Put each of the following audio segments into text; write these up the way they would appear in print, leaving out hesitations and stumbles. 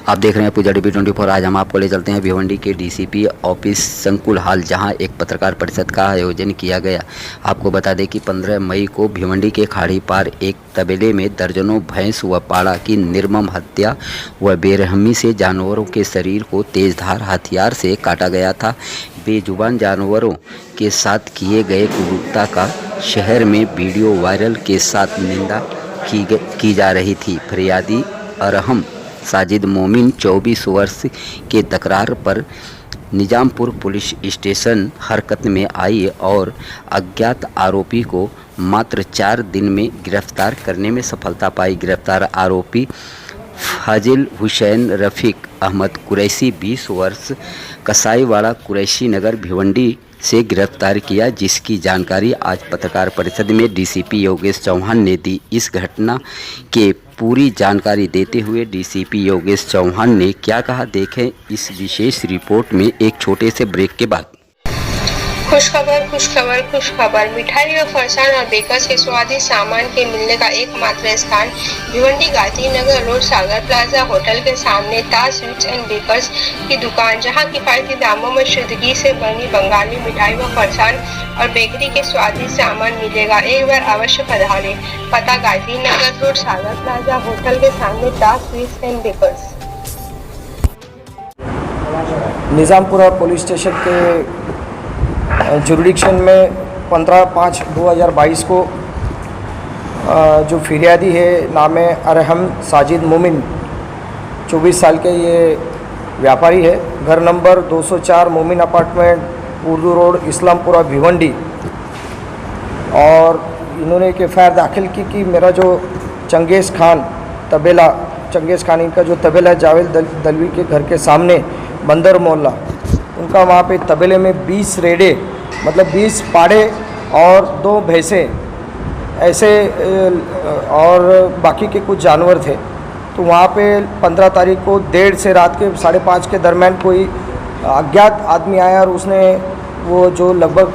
आप देख रहे हैं पूजा टीवी 24। आज हम आपको ले चलते हैं भिवंडी के डीसीपी ऑफिस संकुल हाल, जहां एक पत्रकार परिषद का आयोजन किया गया। आपको बता दें कि 15 मई को भिवंडी के खाड़ी पार एक तबेले में दर्जनों भैंस व पाड़ा की निर्मम हत्या व बेरहमी से जानवरों के शरीर को तेजधार हथियार से काटा गया था। बेजुबान जानवरों के साथ किए गए क्रूरता का शहर में वीडियो वायरल के साथ निंदा की जा रही थी। फरियादी अरहम साजिद मोमिन 24 वर्ष के तकरार पर निजामपुर पुलिस स्टेशन हरकत में आई और अज्ञात आरोपी को मात्र 4 दिन में गिरफ्तार करने में सफलता पाई। गिरफ्तार आरोपी फाजिल हुसैन रफ़ीक अहमद कुरैशी 20 वर्ष कसाईवाड़ा कुरैशी नगर भिवंडी से गिरफ्तार किया, जिसकी जानकारी आज पत्रकार परिषद में डीसीपी योगेश चौहान ने दी। इस घटना के पूरी जानकारी देते हुए डीसीपी योगेश चौहान ने क्या कहा, देखें इस विशेष रिपोर्ट में एक छोटे से ब्रेक के बाद। खुशखबर खुशखबर खुशखबर। मिठाई व फरसान और बेकर्स के स्वादिष्ट सामान के मिलने का एकमात्र स्थान Bhiwandi Gandhi Nagar road Sagar plaza hotel के सामने ताज स्वीट्स एंड बेकर्स की दुकान, जहां किफायती दामों में शुद्धगी से बनी बंगाली मिठाई व फरसान और बेकरी के स्वादिष्ट सामान मिलेगा। एक बार अवश्य पधारें। पता Gandhi Nagar road Sagar plaza hotel के सामने Taj sweets and bakers. Nizampura police station के जुरिडिक्शन में 15/5/2022 को जो फिरियादी है, नाम है अरहम साजिद मोमिन, 24 साल के ये व्यापारी है। घर नंबर 204 मोमिन अपार्टमेंट उर्दू रोड इस्लामपुरा भिवंडी। और इन्होंने एक एफआईआर दाखिल की कि मेरा जो चंगेज़ खान इनका जो तबेला है जावेद दलवी के घर के सामने बंदर मोहल्ला, उनका वहाँ पे तबेले में 20 रेडे मतलब 20 पाड़े और 2 भैंसे ऐसे और बाकी के कुछ जानवर थे। तो वहाँ पे 15 तारीख को 1:30 से रात के 5:30 के दरमियान कोई अज्ञात आदमी आया और उसने वो जो लगभग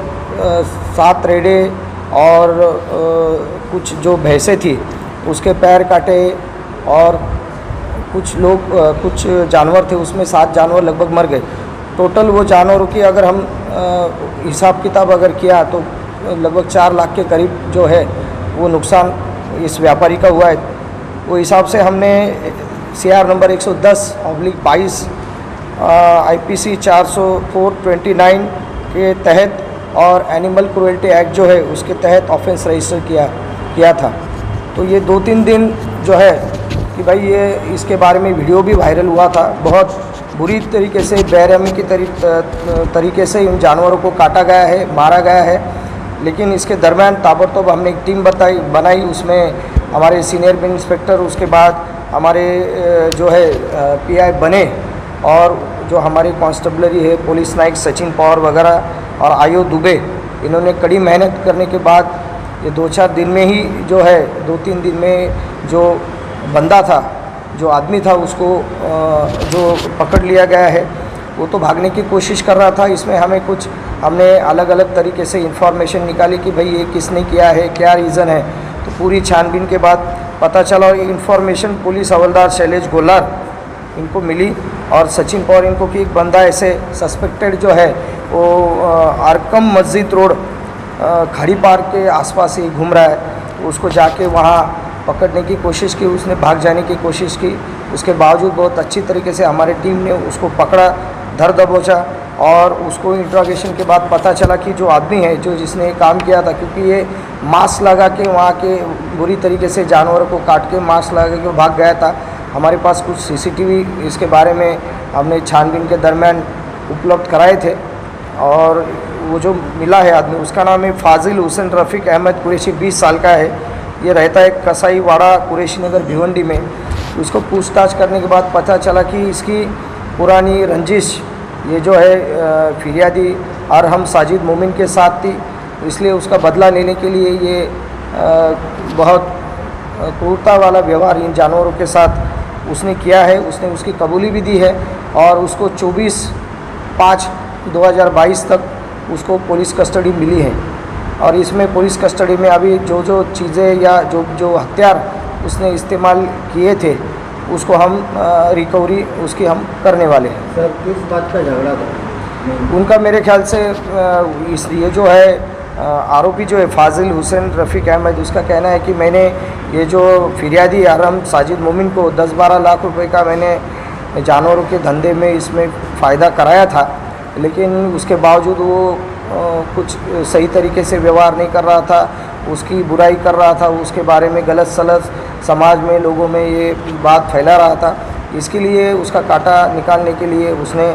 7 रेडे और कुछ जो भैंसे थी उसके पैर काटे और कुछ जानवर थे, उसमें 7 जानवर लगभग मर गए। टोटल वो जानवरों की अगर हम हिसाब किताब अगर किया तो लगभग 4 लाख के करीब जो है वो नुकसान इस व्यापारी का हुआ है। वो हिसाब से हमने CR नंबर 110/22 IPC 404/29 के तहत और एनिमल क्रूएल्टी एक्ट जो है उसके तहत ऑफेंस रजिस्टर किया था। तो ये 2-3 दिन जो है कि भाई ये इसके बारे में वीडियो भी वायरल हुआ था। बहुत बुरी तरीके से बेरहमी की तरीके से इन जानवरों को काटा गया है, मारा गया है। लेकिन इसके दरमियान ताबड़तोड़ हमने एक टीम बनाई, उसमें हमारे सीनियर बिन इंस्पेक्टर, उसके बाद हमारे जो है PI बने और जो हमारे कांस्टेबलरी है पुलिस नायक सचिन पवार वगैरह और आयो दुबे, इन्होंने कड़ी मेहनत करने के बाद ये 2-4 दिन में ही जो है 2-3 दिन में जो बंदा था, जो आदमी था, उसको जो पकड़ लिया गया है। वो तो भागने की कोशिश कर रहा था। इसमें हमने अलग अलग तरीके से इंफॉर्मेशन निकाली कि भाई ये किसने किया है, क्या रीज़न है। तो पूरी छानबीन के बाद पता चला और ये इन्फॉर्मेशन पुलिस हवलदार शैलेश गोलार इनको मिली और सचिन पवार इनको कि एक बंदा ऐसे सस्पेक्टेड जो है वो आरकम मस्जिद रोड खाड़ी पार के आसपास ही घूम रहा है। उसको जाके वहाँ पकड़ने की कोशिश की, उसने भाग जाने की कोशिश की। उसके बावजूद बहुत अच्छी तरीके से हमारी टीम ने उसको पकड़ा, धर दबोचा और उसको इंट्रोगेशन के बाद पता चला कि जो आदमी है जिसने काम किया था, क्योंकि ये मास्क लगा के वहाँ के बुरी तरीके से जानवरों को काट के मास्क लगा के भाग गया था। हमारे पास कुछ CCTV इसके बारे में हमने छानबीन के दरमियान उपलब्ध कराए थे और वो जो मिला है आदमी, उसका नाम है फाजिल हुसैन रफ़ीक अहमद कुरैशी, 20 साल का है। ये रहता है कसाईवाड़ा कुरैशी नगर भिवंडी में। उसको पूछताछ करने के बाद पता चला कि इसकी पुरानी रंजिश ये जो है फिरियादी अरहम साजिद मोमिन के साथ थी, इसलिए उसका बदला लेने के लिए ये बहुत क्रूरता वाला व्यवहार इन जानवरों के साथ उसने किया है। उसने उसकी कबूली भी दी है और उसको 24/5/2022 तक उसको पुलिस कस्टडी मिली है। और इसमें पुलिस कस्टडी में अभी जो चीज़ें या जो हथियार उसने इस्तेमाल किए थे उसको हम रिकवरी उसकी हम करने वाले हैं। सर किस बात का झगड़ा था? उनका मेरे ख्याल से इस ये जो है आरोपी जो है फाजिल हुसैन रफ़ीक अहमद, उसका कहना है कि मैंने ये जो फिरियादी आरम साजिद मोमिन को 10-12 लाख रुपए का मैंने जानवरों के धंधे में इसमें फ़ायदा कराया था, लेकिन उसके बावजूद वो कुछ सही तरीके से व्यवहार नहीं कर रहा था, उसकी बुराई कर रहा था, उसके बारे में गलत सलत समाज में लोगों में ये बात फैला रहा था। इसके लिए उसका काटा निकालने के लिए उसने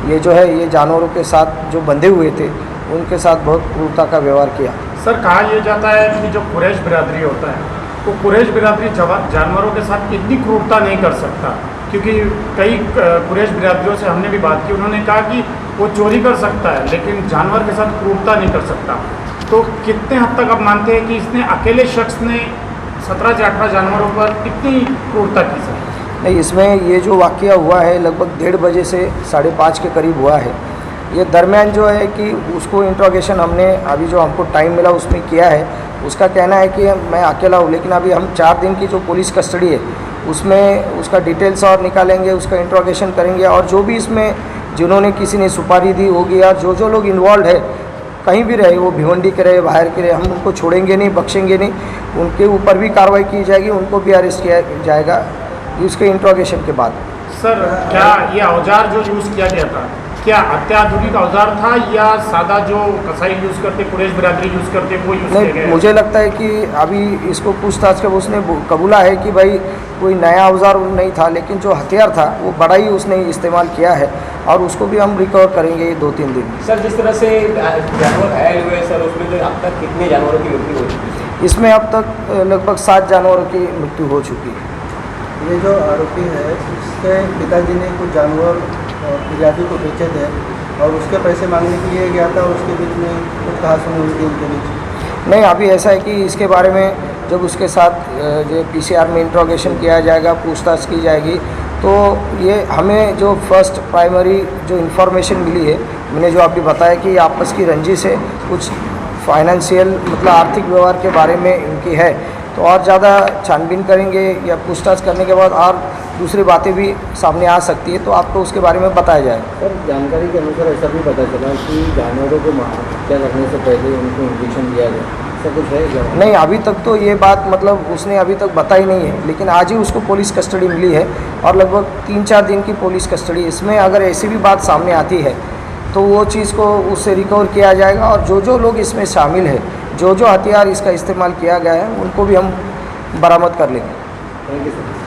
ये जो है ये जानवरों के साथ जो बंधे हुए थे उनके साथ बहुत क्रूरता का व्यवहार किया। सर कहा यह जाता है कि जो कुरैश बिरादरी होता है तो कुरैश बिरादरी जानवरों के साथ इतनी क्रूरता नहीं कर सकता, क्योंकि कई कुरैश बिरादरियों से हमने भी बात की, उन्होंने कहा कि वो चोरी कर सकता है लेकिन जानवर के साथ क्रूरता नहीं कर सकता। तो कितने हद तक आप मानते हैं कि इसने अकेले शख्स ने 17 से 18 जानवरों पर इतनी क्रूरता की? सर नहीं, इसमें ये जो वाक़या हुआ है लगभग 1:30 बजे से 5:30 के करीब हुआ है। ये दरमियान जो है कि उसको इंट्रोगेशन हमने अभी जो हमको टाइम मिला उसमें किया है। उसका कहना है कि मैं अकेला हूँ, लेकिन अभी हम 4 दिन की जो पुलिस कस्टडी है उसमें उसका डिटेल्स और निकालेंगे, उसका इंट्रोगेशन करेंगे, और जो भी इसमें जिन्होंने किसी ने सुपारी दी होगी या जो लोग इन्वॉल्व है कहीं भी रहे, वो भिवंडी के रहे बाहर के रहे, हम उनको छोड़ेंगे नहीं, बख्शेंगे नहीं, उनके ऊपर भी कार्रवाई की जाएगी, उनको भी अरेस्ट किया जाएगा उसके इंट्रोगेशन के बाद। सर क्या ये औजार जो यूज़ किया गया था क्या अत्याधुनिक औजार था या सादा जो कसाई यूज़ करते, कुरैश बिरादरी यूज़ करते वो यूज़ किया गया? मुझे लगता है कि अभी इसको पूछताछ के उसने कबूला है कि भाई कोई नया औजार नहीं था, लेकिन जो हथियार था वो बड़ा ही उसने इस्तेमाल किया है और उसको भी हम रिकवर करेंगे 2-3 दिन। सर जिस तरह से जानवर घायल हुए सर, उसमें तो अब तक कितने जानवरों की मृत्यु हो चुकी है? इसमें अब तक लगभग 7 जानवरों की मृत्यु हो चुकी है। ये जो आरोपी है उसके पिताजी ने कुछ जानवर फिरियादी को बेचे थे और उसके पैसे मांगने के लिए गया था, उसके बीच में कुछ कहासुनी हुई थी उनके बीच? नहीं, अभी ऐसा है कि इसके बारे में जब उसके साथ जो PCR में इंट्रोगेशन किया जाएगा, पूछताछ की जाएगी, तो ये हमें जो फर्स्ट प्राइमरी जो इन्फॉर्मेशन मिली है, मैंने जो अभी बताया कि आपस की रंजिश है, कुछ फाइनेंशियल मतलब आर्थिक व्यवहार के बारे में इनकी है, तो और ज़्यादा छानबीन करेंगे या पूछताछ करने के बाद और दूसरी बातें भी सामने आ सकती है, तो आपको उसके बारे में बताया जाएगा। सर जानकारी के अनुसार ऐसा भी पता चला कि जानवरों को हत्या करने से पहले उनको इंजेक्शन दिया गया, ऐसा कुछ है क्या? नहीं, अभी तक तो ये बात मतलब उसने अभी तक बताई नहीं है, लेकिन आज ही उसको पुलिस कस्टडी मिली है और लगभग 3-4 दिन की पुलिस कस्टडी। इसमें अगर ऐसी भी बात सामने आती है तो वो चीज़ को उससे रिकवर किया जाएगा और जो लोग इसमें शामिल है, जो हथियार इसका इस्तेमाल किया गया है, उनको भी हम बरामद कर लेंगे। Thank you sir.